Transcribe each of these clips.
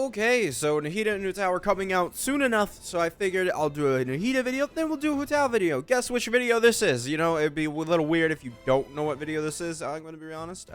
Okay, so Nahida and Hu Tao are coming out soon enough, so I figured I'll do a Nahida video, then we'll do a Hu Tao video. Guess which video this is. You know, it'd be a little weird if you don't know what video this is, I'm going to be honest.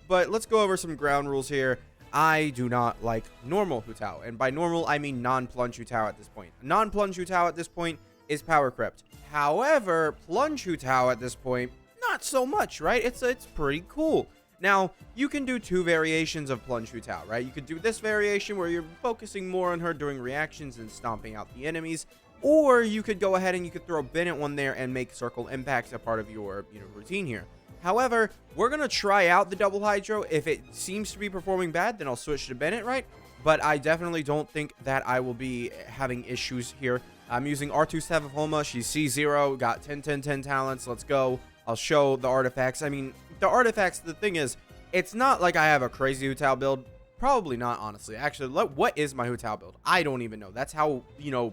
But let's go over some ground rules here. I do not like normal Hu Tao, and by normal, I mean non-plunge Hu Tao at this point. Non-plunge Hu Tao at this point is power crept. However, plunge Hu Tao at this point, not so much, right? It's pretty cool. Now, you can do two variations of plunge Hu Tao, right? You could do this variation where you're focusing more on her doing reactions and stomping out the enemies, or you could go ahead and you could throw Bennett one there and make circle impacts a part of your routine here. However, we're gonna try out the double hydro. If it seems to be performing bad, then I'll switch to Bennett, right? But I definitely don't think that I will be having issues here. I'm using R2 Homa. She's C0, got 10 talents. Let's go. I'll show the artifacts. I mean, the artifacts, the thing is, it's not like I have a crazy Hu Tao build. Probably not, honestly. Actually, what is my Hu Tao build? I don't even know. That's how,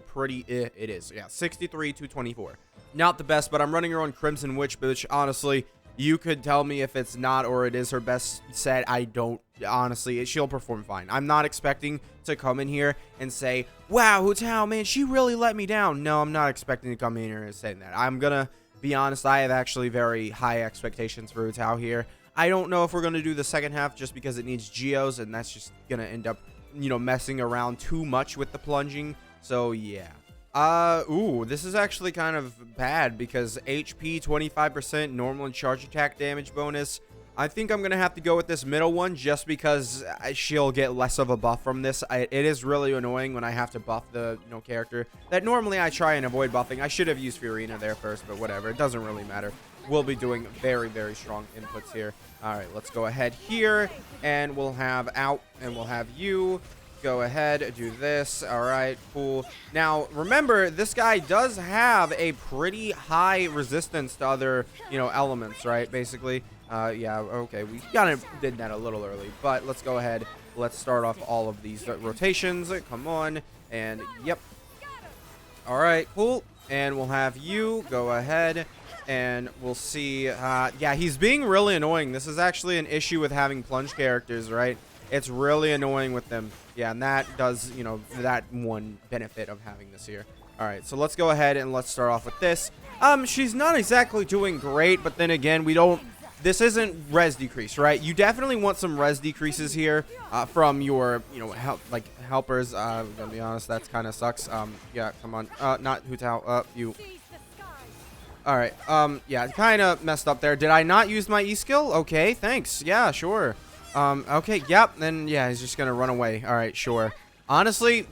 pretty it is. Yeah, 63 to 24. Not the best, but I'm running her on Crimson Witch, which, honestly, you could tell me if it's not or it is her best set. I don't, honestly, she'll perform fine. I'm not expecting to come in here and say, wow, Hu Tao, man, she really let me down. No, I'm not expecting to come in here and say that. I'm gonna be honest, I have actually very high expectations for Hu Tao here. I don't know if we're going to do the second half just because it needs geos, and that's just going to end up, messing around too much with the plunging. So, yeah. Ooh, this is actually kind of bad because HP 25%, normal and charge attack damage bonus. I think I'm going to have to go with this middle one just because she'll get less of a buff from this. It is really annoying when I have to buff the, character that normally I try and avoid buffing. I should have used Fiorina there first, but whatever. It doesn't really matter. We'll be doing very, very strong inputs here. All right, let's go ahead here, and we'll have out, and we'll have you. Go ahead, do this. All right, cool. Now, remember, this guy does have a pretty high resistance to other, elements, right? Basically. Yeah, okay, we kind of did that a little early, but let's go ahead. Let's start off all of these rotations. Come on, and yep. All right, cool. And we'll have you go ahead, and we'll see. Yeah, he's being really annoying. This is actually an issue with having plunge characters, right? It's really annoying with them. Yeah, and that does, that one benefit of having this here. All right, so let's go ahead and let's start off with this. She's not exactly doing great, but then again, this isn't res decrease, right? You definitely want some res decreases here from your, helpers. I'm gonna be honest, that's kind of sucks. Yeah, come on. Not Hu Tao. You. All right. Yeah, kind of messed up there. Did I not use my E skill? Okay, thanks. Yeah, sure. Okay, yep. Then yeah, he's just gonna run away. All right, sure. Honestly,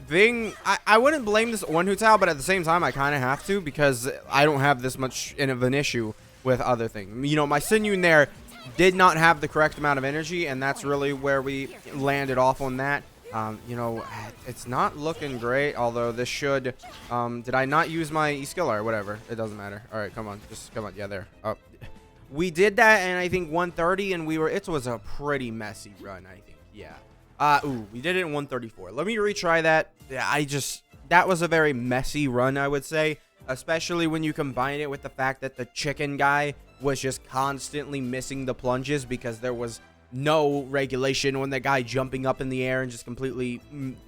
I wouldn't blame this on Hu Tao, but at the same time, I kind of have to because I don't have this much of an issue with other things. My Sinyun there did not have the correct amount of energy, and that's really where we landed off on that. It's not looking great, although this should, did I not use my E-skill or whatever? It doesn't matter. All right, come on, just come on. Yeah, there. We did that, and I think 130, and it was a pretty messy run, I think. Yeah. Ooh, we did it in 134. Let me retry that. Yeah, that was a very messy run, I would say. Especially when you combine it with the fact that the chicken guy was just constantly missing the plunges because there was no regulation on the guy jumping up in the air and just completely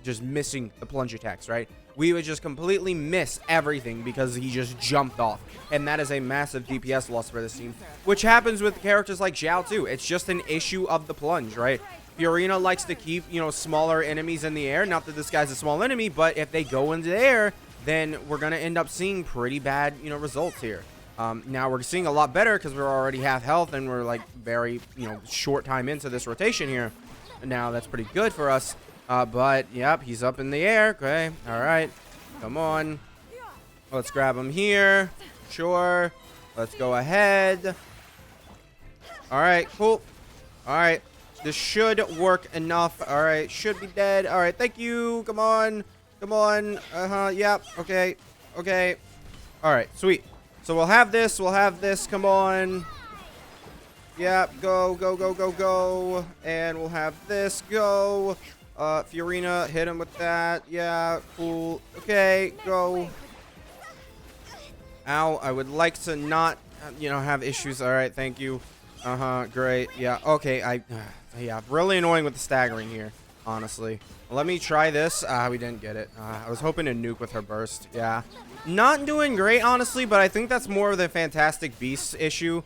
just missing the plunge attacks, right? We would just completely miss everything because he just jumped off. And that is a massive DPS loss for this team, which happens with characters like Xiao too. It's just an issue of the plunge, right? Fiorina likes to keep, smaller enemies in the air. Not that this guy's a small enemy, but if they go into the air, then we're going to end up seeing pretty bad, results here. Now we're seeing a lot better because we're already half health and we're like very, short time into this rotation here. Now that's pretty good for us. But yep, he's up in the air. Okay. All right. Come on. Let's grab him here. Sure. Let's go ahead. All right. Cool. All right. This should work enough. All right. Should be dead. All right. Thank you. Come on. Come on. Yep. Okay. Okay. All right. Sweet. So we'll have this. We'll have this. Come on. Yep. Go, go, go, go, go. And we'll have this. Go. Fiorina, hit him with that. Yeah. Cool. Okay. Go. Ow. I would like to not, have issues. All right. Thank you. Great. Yeah. Okay. Yeah. Really annoying with the staggering here, honestly. Let me try this. We didn't get it. I was hoping to nuke with her burst. Yeah. Not doing great, honestly, but I think that's more of the Fantastic Beasts issue,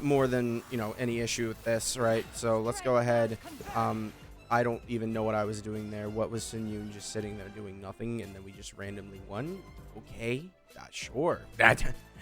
more than, you know, any issue with this, right? So let's go ahead. I don't even know what I was doing there. What was Sun Yun just sitting there doing nothing, and then we just randomly won? Okay. Sure.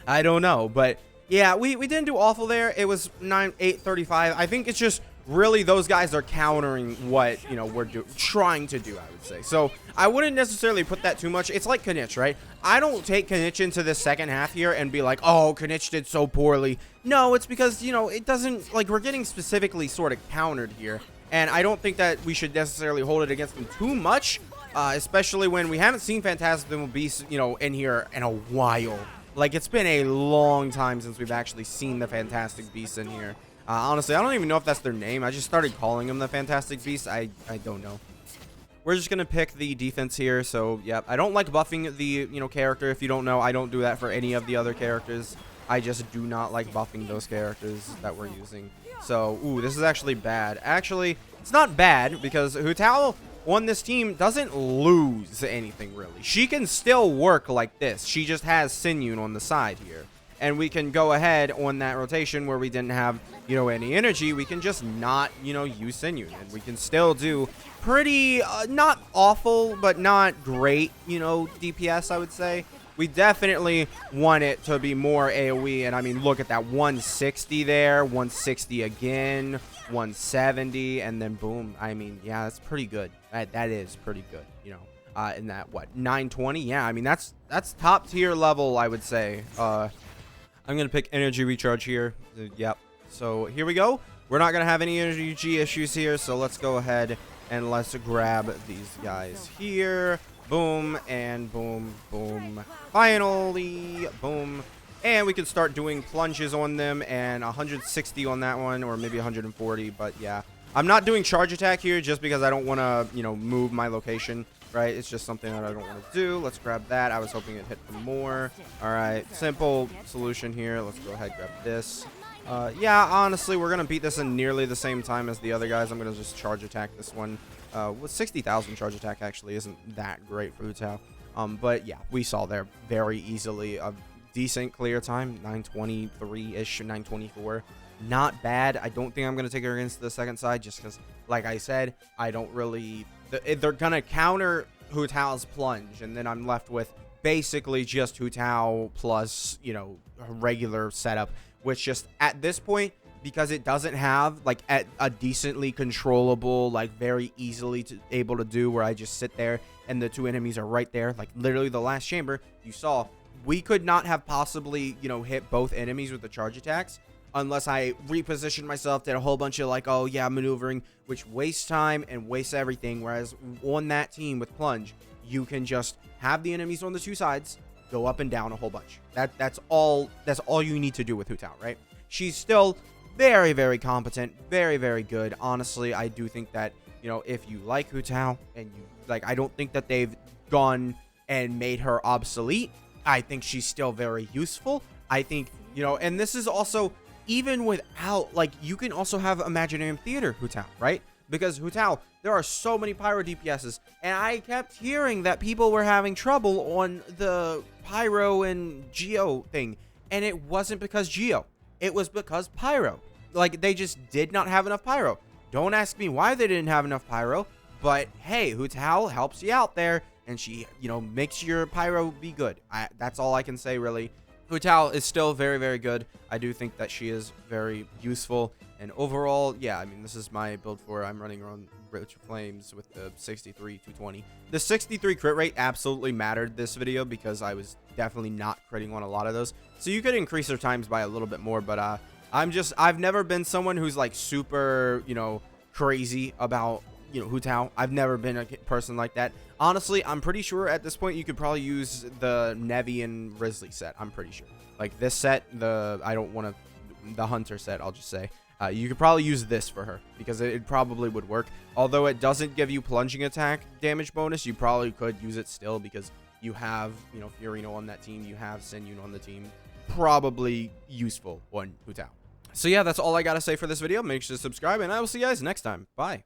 I don't know, but yeah, we didn't do awful there. It was 835. I think it's just really those guys are countering what, you know, we're trying to do, I would say. So I wouldn't necessarily put that too much. It's like Kanich, right? I don't take Kanich into the second half here and be like, oh, Kanich did so poorly. No, it's because, you know, it doesn't, like, we're getting specifically sort of countered here. And I don't think that we should necessarily hold it against them too much, especially when we haven't seen Fantastic Beasts, you know, in here in a while. Like, it's been a long time since we've actually seen the Fantastic Beasts in here. Honestly, I don't even know if that's their name. I just started calling them the Fantastic Beasts. I don't know. We're just going to pick the defense here. So, yeah, I don't like buffing the, you know, character. If you don't know, I don't do that for any of the other characters. I just do not like buffing those characters that we're using. So, ooh, this is actually bad. Actually, it's not bad because Hu Tao on this team doesn't lose anything, really. She can still work like this. She just has Sun Yun on the side here. And we can go ahead on that rotation where we didn't have, you know, any energy. We can just not, you know, use Sun Yun. And we can still do pretty, not awful, but not great, you know, DPS, I would say. We definitely want it to be more AoE. And, I mean, look at that. 160 there. 160 again. 170. And then, boom. I mean, yeah, that's pretty good. That is pretty good, you know. In that, what, 920? Yeah, I mean, that's top tier level, I would say. I'm going to pick energy recharge here. Yep. So here we go. We're not going to have any energy issues here. So let's go ahead and let's grab these guys here. Boom and boom, boom. Finally, boom. And we can start doing plunges on them and 160 on that one, or maybe 140. But yeah, I'm not doing charge attack here just because I don't want to, you know, move my location. Right, it's just something that I don't want to do. Let's grab that. I was hoping it hit for more. All right, simple solution here. Let's go ahead and grab this. Yeah, honestly, we're gonna beat this in nearly the same time as the other guys. I'm gonna just charge attack this one. With 60,000 charge attack actually isn't that great for Hu Tao. But yeah, we saw there very easily a decent clear time, 923-ish, 924. Not bad. I don't think I'm gonna take her against the second side just because, like I said, I don't really. They're going to counter Hu Tao's plunge, and then I'm left with basically just Hu Tao plus, you know, a regular setup, which just at this point, because it doesn't have, like, a decently controllable, like, very easily able to do where I just sit there and the two enemies are right there, like, literally the last chamber, you saw, we could not have possibly, you know, hit both enemies with the charge attacks unless I repositioned myself, did a whole bunch of, like, oh yeah, maneuvering, which wastes time and wastes everything. Whereas on that team with plunge, you can just have the enemies on the two sides go up and down a whole bunch. That's all you need to do with Hu Tao, right? She's still very, very competent, very, very good. Honestly, I do think that, you know, if you like Hu Tao and you like, I don't think that they've gone and made her obsolete. I think she's still very useful. I think, you know, and this is also, even without, like, you can also have Imaginarium Theater Hu Tao, right? Because Hu Tao, there are so many Pyro DPSs, and I kept hearing that people were having trouble on the Pyro and Geo thing, and it wasn't because Geo. It was because Pyro. Like, they just did not have enough Pyro. Don't ask me why they didn't have enough Pyro, but hey, Hu Tao helps you out there, and she, you know, makes your Pyro be good. That's all I can say, really. Hu Tao is still very, very good. I do think that she is very useful. And overall, yeah, I mean, this is my build for. I'm running around Rich Flames with the 63, 220. The 63 crit rate absolutely mattered this video because I was definitely not critting on a lot of those. So you could increase their times by a little bit more, but I've never been someone who's like super, you know, crazy about, you know, Hu Tao. I've never been a person like that. Honestly, I'm pretty sure at this point you could probably use the Nevi and Risley set. I'm pretty sure. Like this set, the Hunter set, I'll just say. You could probably use this for her because it probably would work. Although it doesn't give you plunging attack damage bonus, you probably could use it still because you have, you know, Fiorino on that team. You have Sun Yun on the team. Probably useful on Hu Tao. So yeah, that's all I got to say for this video. Make sure to subscribe, and I will see you guys next time. Bye.